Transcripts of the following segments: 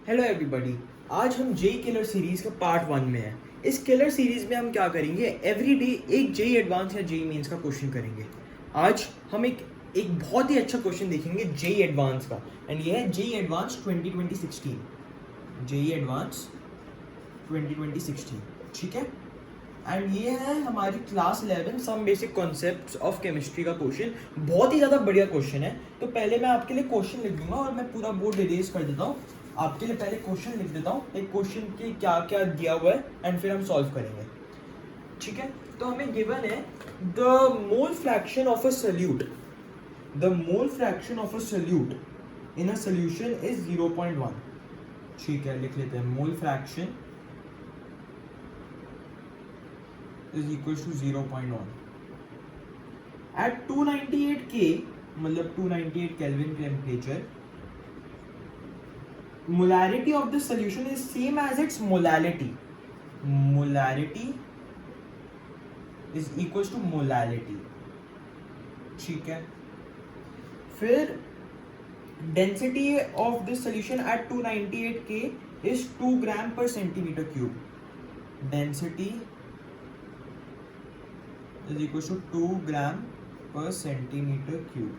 Hello everybody. आज हम JEE killer series का पार्ट 1 में हैं। इस किलर सीरीज में हम क्या करेंगे, एवरी डे एक जेई एडवांस या जेई मेंस का क्वेश्चन करेंगे। आज हम एक बहुत ही अच्छा क्वेश्चन देखेंगे जेई एडवांस का, एंड ये है जेई एडवांस 2016। जेई एडवांस 2016, ठीक है। एंड ये है हमारी class 11 some basic concepts of chemistry का क्वेश्चन। बहुत ही ज़्यादा बढ़िया क्वेश्चन है। तो पहले मैं आपके लिए क्वेश्चन लिख दूंगा और मैं पूरा बोर्ड इरेज कर देता हूँ। आपके लिए पहले क्वेश्चन लिख देता हूँ, एक क्वेश्चन के क्या क्या दिया हुआ है, एंड फिर हम सॉल्व करेंगे, ठीक है। तो हमें गिवन है the mole fraction of a solute. The mole fraction of a solute in a solution is 0.1, ठीक है। लिख लेते हैं mole fraction is equals to 0.1 at 298 K, मतलब 298 Kelvin temperature. Molarity of the solution is same as its molality. Molarity is equals to molality, ठीक है। फिर density of the solution at 298 K is 2 gram per centimeter cube. Density is equals to 2 gram per centimeter cube.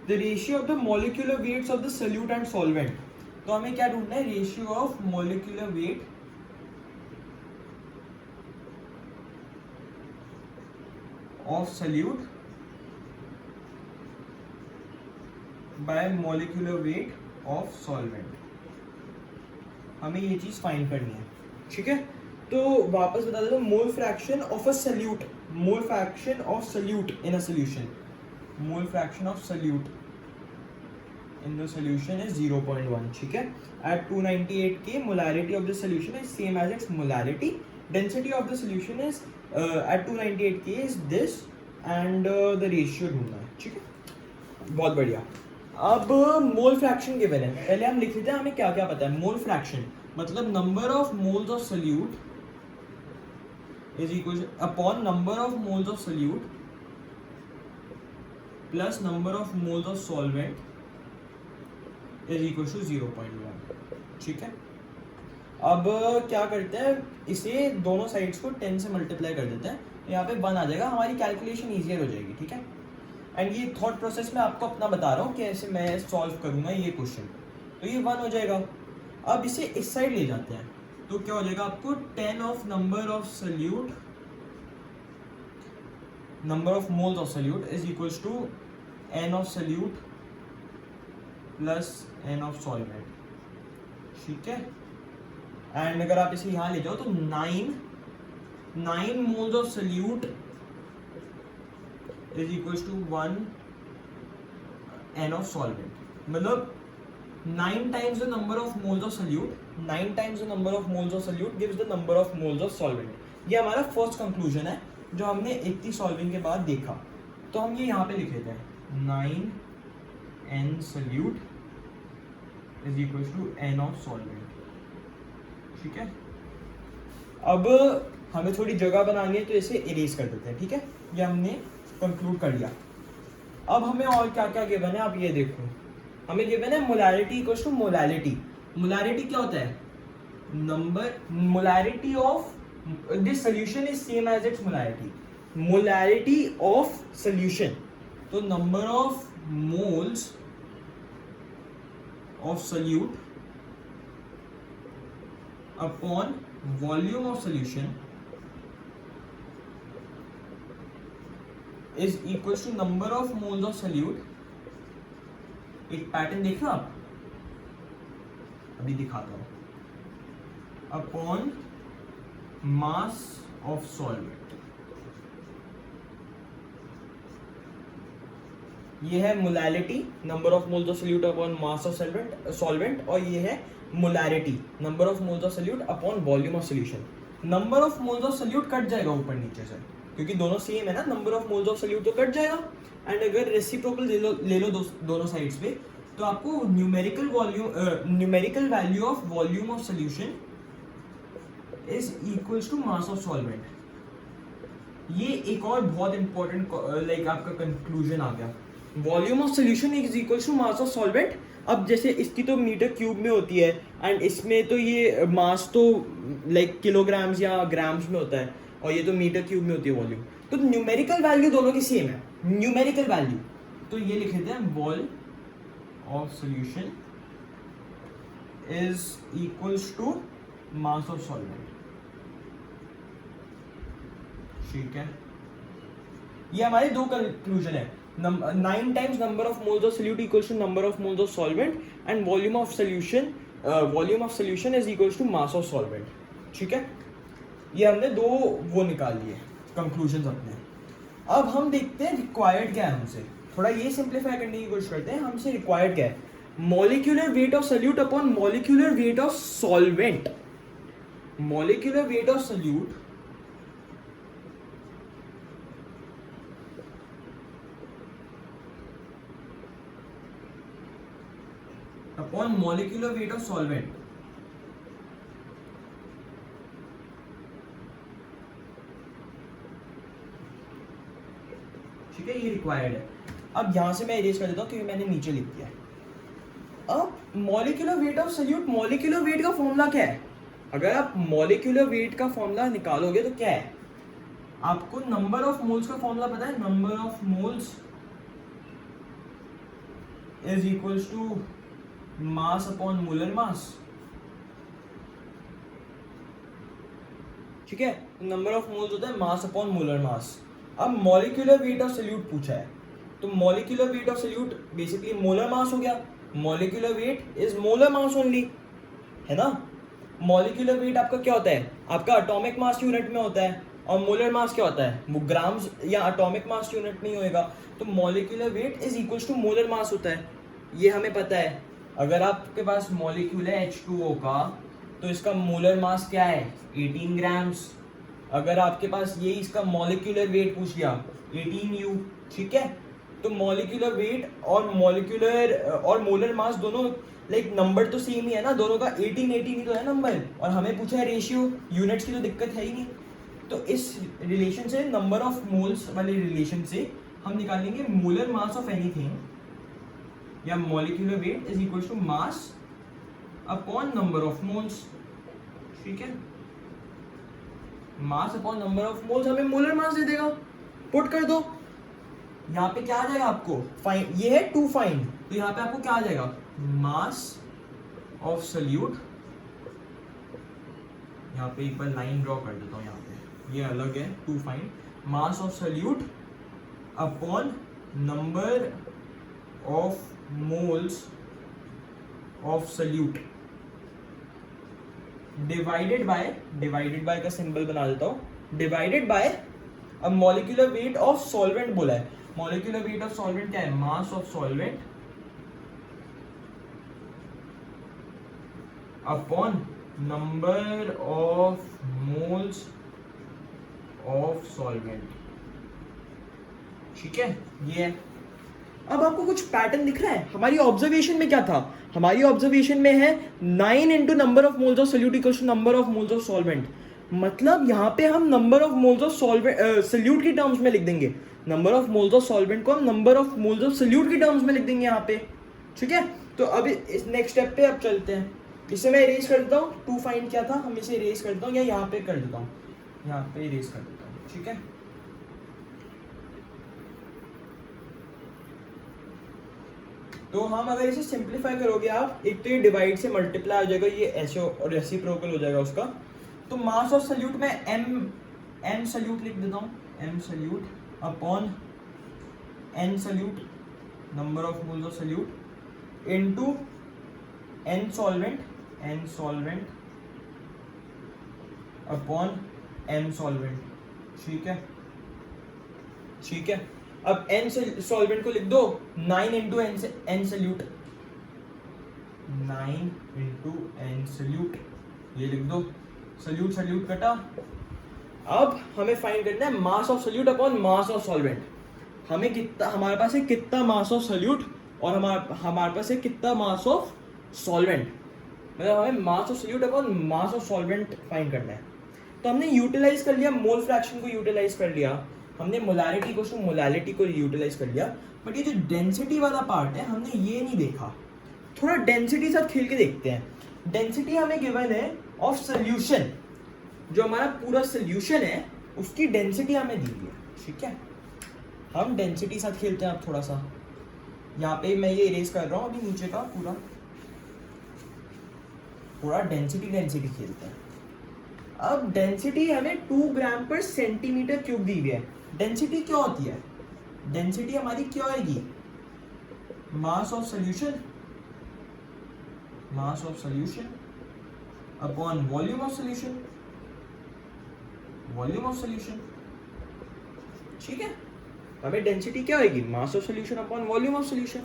The ratio of the molecular weights of the solute and solvent. तो हमें क्या ढूंढना है, ratio of molecular weight of solute bye molecular weight of solvent. हमें ये चीज find करनी है, ठीक है। तो वापस बता देता हूँ, mole fraction of a solute, mole fraction of solute in a solution, mole fraction of solute in the solution is 0.1, ठीक है। At 298 K, molarity of the solution is same as its molarity. Density of the solution is at 298 K is this, and the ratio ढूंढना है, ठीक है। बहुत बढ़िया। अब mole fraction given है, पहले हम लिख लेते हैं हमें क्या क्या पता है। मोल फ्रैक्शन मतलब number of moles of salute is equal upon number of moles of solute plus number of moles of solvent is equal to 0.1, ठीक है। अब क्या करते हैं, इसे दोनों साइड्स को 10 से मल्टीप्लाई कर देते हैं, यहाँ पे 1 आ जाएगा, हमारी कैलकुलेशन ईजियर हो जाएगी, ठीक है। एंड ये थॉट प्रोसेस में आपको अपना बता रहा हूँ कि ऐसे मैं सॉल्व करूँगा ये क्वेश्चन। तो ये 1 हो जाएगा। अब इसे इस साइड ले जाते हैं, तो क्या हो जाएगा आपको 10 of number of solute, number of moles of solute is equals to n of solute plus n of solvent, ठीक है। एंड अगर आप इसे यहां ले जाओ तो 9 moles of solute is equals to 1 n of solvent, मतलब 9 times the number of moles of solute, 9 times the number of moles of solute gives the number of moles of solvent. ये हमारा फर्स्ट कंक्लूजन है जो हमने इतनी solving के बाद देखा। तो हम ये यहाँ पे लिख लेते हैं 9n solute is equal to n of solvent, ठीक है। अब हमें थोड़ी जगह बनानी है तो इसे इरेज कर देते हैं, ठीक है। ये हमने कंक्लूड कर लिया। अब हमें और क्या क्या गिवन है, आप ये देखो। हमें गिवन है molarity equal to molality. Molarity क्या होता है, number, molarity of this solution is same as its molarity, molarity of solution. तो number of moles of solute upon volume of solution is equals to number of moles of solute। एक pattern देख रहे हो आप, अभी दिखाता हूं, upon mass of solvent। ये है molality, number of moles of solute upon mass of solvent, और ये है molarity, number of moles of solute upon volume of solution. Number of moles of solute cut जाएगा ऊपर नीचे से, क्योंकि दोनों सेम है ना, number of moles of solute तो कट जाएगा। एंड अगर रेसिप्रोकल ले लो दोनों साइड्स पे, तो आपको numerical value of volume of solution is equals to mass of solvent. ये एक और बहुत इंपॉर्टेंट लाइक आपका कंक्लूजन आ गया। Volume of solution is equal to mass of solvent अब जैसे इसकी तो मीटर क्यूब में होती है एंड इसमें तो ये मास तो लाइक किलोग्राम्स या ग्राम्स में होता है और ये तो मीटर क्यूब में होती है वॉल्यूम, तो न्यूमेरिकल वैल्यू दोनों की सेम है, न्यूमेरिकल वैल्यू। तो ये लिख देते हैं vol of solution is equals to mass of solvent. ठीक है, ये हमारे दो कंक्लूजन है, 9 times number of moles of solute equals to number of moles of solvent and volume of solution is equals to mass of solvent। ठीक है, ये हमने दो वो निकाल लिए कंक्लूजन अपने। अब हम देखते हैं रिक्वायर्ड क्या है हमसे, थोड़ा ये सिंप्लीफाई करने की कोशिश करते हैं। हमसे रिक्वायर्ड क्या है, molecular weight of solute upon molecular weight of solvent. Molecular weight of solute upon molecular weight of solvent। ठीक है, ये रिक्वायर्ड है। अब यहां से मैं इरेज कर देता हूं क्योंकि मैंने नीचे लिख दिया है। अब molecular weight of solute, molecular weight का फॉर्मूला क्या है? अगर आप मॉलिक्यूलर वेट का फॉर्मूला निकालोगे तो क्या है, आपको नंबर ऑफ मोल्स का फॉर्मूला पता है, number of moles is equals to mass upon molar mass. ठीक है, नंबर ऑफ मोल्स होता है मास अपॉन मोलर मास। अब मॉलिक्यूलर वेट ऑफ सॉल्यूट पूछा है, तो molecular weight of solute basically molar mass हो गया। Molecular weight is molar mass only, है ना। मॉलिक्यूलर वेट आपका क्या होता है, आपका एटॉमिक मास यूनिट में होता है, और मोलर मास क्या होता है, वो ग्राम्स या एटॉमिक मास यूनिट में ही होएगा। तो molecular weight is equals to molar mass होता है, ये हमें पता है। अगर आपके पास मॉलिक्यूल है H2O का, तो इसका मोलर मास क्या है, 18 ग्राम्स। अगर आपके पास ये इसका मॉलिक्यूलर वेट पूछ लिया 18U, ठीक है। तो मॉलिक्यूलर वेट और मॉलिक्यूलर और मोलर मास दोनों लाइक नंबर तो सेम ही है ना, दोनों का 18 ही तो है नंबर, और हमें पूछा है रेशियो, यूनिट्स की तो दिक्कत है ही नहीं। तो इस रिलेशन से, नंबर ऑफ मोल्स वाले रिलेशन से हम निकालेंगे मोलर मास ऑफ एनीथिंग या molecular weight is equal to mass upon number of moles. ठीक है, mass upon number of moles हमें मोलर मास दे देगा, पुट कर दो। यहाँ पे क्या आ जाएगा आपको, फाइंड, ये है टू फाइंड, तो यहाँ पे आपको क्या आ जाएगा, मास ऑफ सॉल्यूट। यहाँ पे एक बार लाइन ड्रॉ कर देता हूँ, यहाँ पे ये अलग है, to find mass of solute upon number of moles of solute divided by का सिंबल बना देता हूं, डिवाइडेड बाय, अब मॉलिक्यूलर वेट ऑफ सॉल्वेंट बोला है, मॉलिक्यूलर वेट ऑफ सॉल्वेंट क्या है, mass of solvent upon number of moles of solvent. ठीक है, ये है। अब आपको कुछ पैटर्न दिख रहा है, हमारी ऑब्जर्वेशन में क्या था, हमारी ऑब्जर्वेशन में है 9 into number of moles of solute equals to number of moles of solvent. मतलब यहाँ पे हम number of moles of solute की टर्म्स में लिख देंगे, number of moles of solvent को हम number of moles of solute की टर्म्स में लिख देंगे यहाँ पे। ठीक है, तो अभी इस नेक्स्ट स्टेप पे अब चलते हैं। इसे मैं इरेज कर देता हूँ, टू फाइंड क्या था, हम इसे इरेज कर देता हूँ या यहाँ पे कर देता हूँ, यहाँ पे इरेज कर देता हूँ। ठीक है, तो हम अगर इसे सिंप्लीफाई करोगे आप, एक तो ये डिवाइड से मल्टीप्लाई हो जाएगा, ये ऐसे और रेसिप्रोकल हो जाएगा उसका। तो मास ऑफ सॉल्यूट में एम सॉल्यूट लिख देता हूँ, M solute upon N solute, number of moles of solute, into N solvent upon M solvent. ठीक है, ठीक है। अब एन सॉल्वेंट को लिख दो 9 into N solute, 9 into N solute, ये लिख दो, सॉल्यूट कटा। अब हमें फाइंड करना है mass of solute upon mass of solvent. हमें कितना, हमारे पास है कितना मास ऑफ सॉल्यूट और हमारे पास है कितना मास ऑफ सॉल्वेंट, मतलब हमें mass of solute upon mass of solvent find करना है। तो हमने यूटिलाइज कर लिया, मोल फ्रैक्शन को यूटिलाइज कर लिया, हमने मोलारिटी को यूटिलाइज कर लिया, बट ये जो डेंसिटी वाला पार्ट है हमने ये नहीं देखा। थोड़ा डेंसिटी साथ खेल के देखते हैं. डेंसिटी हमें गिवन है ऑफ सोल्यूशन, जो हमारा पूरा सोल्यूशन है उसकी डेंसिटी हमें दी है. ठीक है, हम डेंसिटी साथ खेलते हैं. अब थोड़ा सा यहाँ पे मैं ये इरेज कर रहा हूँ अभी नीचे का पूरा डेंसिटी खेलते हैं. अब डेंसिटी हमें 2 ग्राम पर सेंटीमीटर क्यूब दी हुई है. डेंसिटी क्या होती है? डेंसिटी हमारी क्या आएगी? Mass of solution upon volume of solution. ठीक है, हमें डेंसिटी क्या आएगी? Mass of solution upon volume of solution.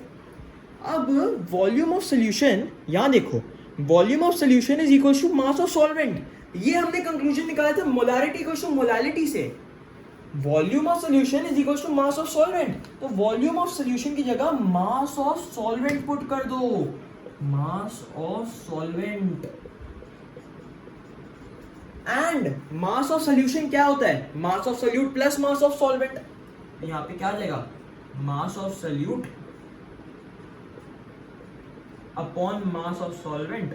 अब वॉल्यूम ऑफ सॉल्यूशन, यहां देखो, volume of solution is equal to mass of solvent. ये हमने कंक्लूजन निकाला था मोलारिटी इक्वल टू मोलालिटी से. Volume of solution is equal to mass of solvent. तो volume of solution की जगह मास ऑफ सॉल्वेंट पुट कर दो. मास of solvent and mass of solution क्या होता है? Mass of solute plus mass of solvent. यहां पे क्या आ जाएगा? मास of solute upon mass of solvent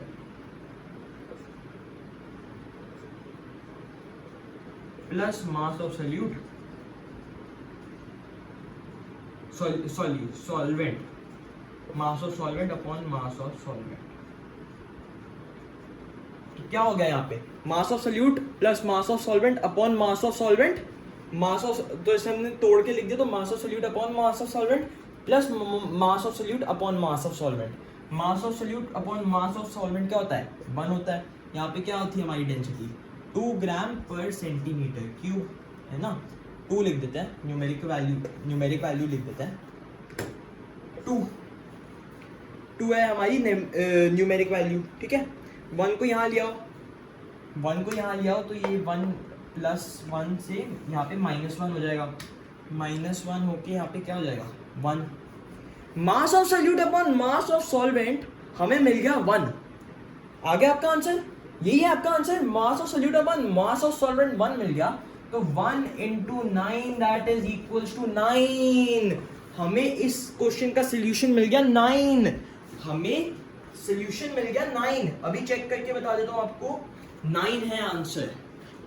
plus mass of solute solvent. Mass of solvent upon mass of solvent. क्या हो गया यहाँ पे? मास of solute plus mass of solvent upon mass of solvent. Mass of, तो इसे हमने तोड़ के लिख दिया, तो mass of solute upon mass of solvent plus mass of solute upon mass of solvent. Mass of solute upon mass of solvent क्या होता है? 1 होता है. यहाँ पे क्या होती है हमारी डेंसिटी? 2 ग्राम पर सेंटीमीटर क्यूब है ना. 2 लिख देते हैं, न्यूमेरिक वैल्यू लिख देते हैं. 2 है हमारी न्यूमेरिक वैल्यू. ठीक है, 1 को यहाँ ले आओ, तो ये 1 प्लस 1 से यहाँ पे -1 हो जाएगा. -1 होके यहाँ पे क्या हो जाएगा? 1. मास of solute upon mass of solvent हमें मिल गया 1. आ गया आपका आंसर? यही है आपका answer. Mass of solute upon mass of solvent 1 मिल गया. तो 1 into 9 that is equals to 9. हमें इस क्वेश्चन का सोल्यूशन मिल गया 9. हमें सोल्यूशन मिल गया 9. अभी चेक करके बता देता हूं आपको, 9 है आंसर.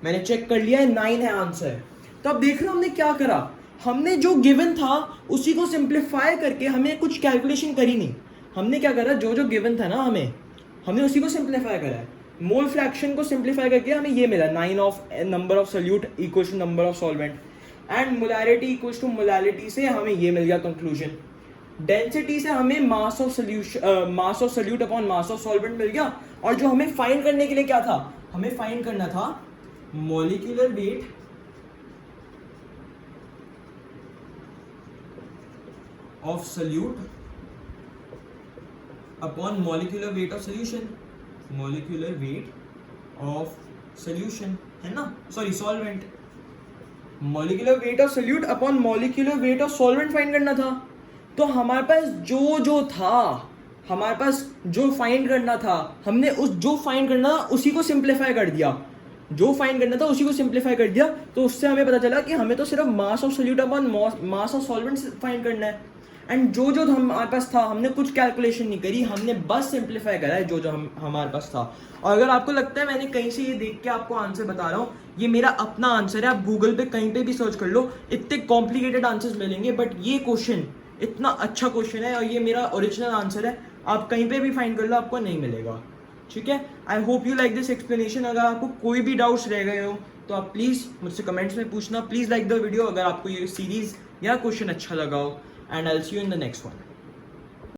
मैंने चेक कर लिया है, 9 है आंसर. तो अब देख रहे हो हमने क्या करा. हमने जो गिवन था उसी को सिंप्लीफाई करके, हमें कुछ कैलकुलेशन करी नहीं. हमने क्या करा, जो गिवन था ना हमने उसी को सिंप्लीफाई करा है. मोल फ्रैक्शन को सिंप्लीफाई करके हमें ये मिला 9 of number of solute equals to number of solvent and molarity equals to molality से हमें ये मिल गया कंक्लूजन. डेंसिटी से हमें mass of solute upon mass of solvent मिल गया. और जो हमें फाइंड करने के लिए क्या था, हमें फाइंड करना था molecular weight of solute upon molecular weight of solution. Molecular weight of solution है ना, sorry solvent. Molecular weight of solute upon molecular weight of solvent find करना था. तो हमारे पास जो था, हमारे पास जो फाइंड करना था, हमने जो फाइंड करना था उसी को सिंप्लीफाई कर दिया. तो उससे हमें पता चला कि हमें तो सिर्फ मास of solute upon mass of solvent find करना है. एंड जो हमारे पास था, हमने कुछ कैलकुलेशन नहीं करी, हमने बस सिंप्लीफाई करा है जो हमारे पास था. और अगर आपको लगता है मैंने कहीं से ये देख के आपको आंसर बता रहा हूँ, ये मेरा अपना आंसर है. आप गूगल पे कहीं पे भी सर्च कर लो, इतने कॉम्प्लिकेटेड आंसर्स मिलेंगे, बट ये क्वेश्चन इतना अच्छा क्वेश्चन है और ये मेरा ओरिजिनल आंसर है. आप कहीं पे भी फाइंड कर लो, आपको नहीं मिलेगा. ठीक है, I hope you like this explanation. अगर आपको कोई भी डाउट्स रह गए हो तो आप प्लीज़ मुझसे कमेंट्स में पूछना. प्लीज़ लाइक द वीडियो अगर आपको ये सीरीज़ या क्वेश्चन अच्छा लगा हो. And I will see you in the next one.